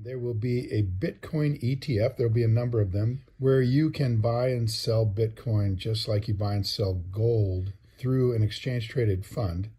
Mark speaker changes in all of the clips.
Speaker 1: There will be a Bitcoin ETF. There'll be a number of them where you can buy and sell Bitcoin just like you buy and sell gold through an exchange traded fund.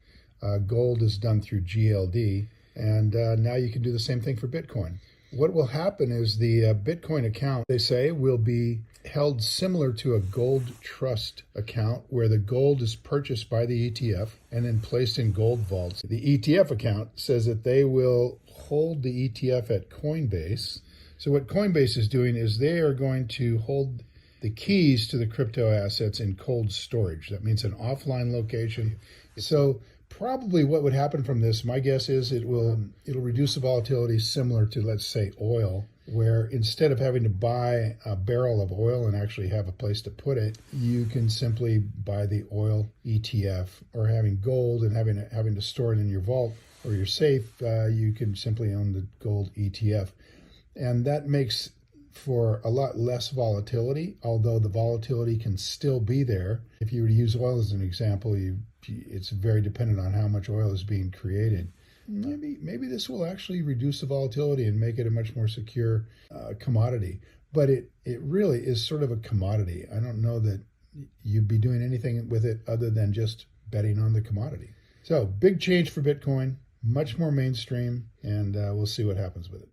Speaker 1: Gold is done through GLD, and now you can do the same thing for Bitcoin. What will happen is the Bitcoin account, they say, will be held similar to a gold trust account where the gold is purchased by the ETF and then placed in gold vaults. The ETF account says that they will hold the ETF at Coinbase. So what Coinbase is doing is they are going to hold the keys to the crypto assets in cold storage. That means an offline location. So probably what would happen from this, my guess is it'll reduce the volatility similar to, let's say, oil, where instead of having to buy a barrel of oil and actually have a place to put it, you can simply buy the oil ETF, or having gold and having to store it in your vault or your safe, you can simply own the gold ETF. And that makes for a lot less volatility, although the volatility can still be there. If you were to use oil as an example, it's very dependent on how much oil is being created. Maybe this will actually reduce the volatility and make it a much more secure commodity. But it really is sort of a commodity. I don't know that you'd be doing anything with it other than just betting on the commodity. So big change for Bitcoin, much more mainstream, and we'll see what happens with it.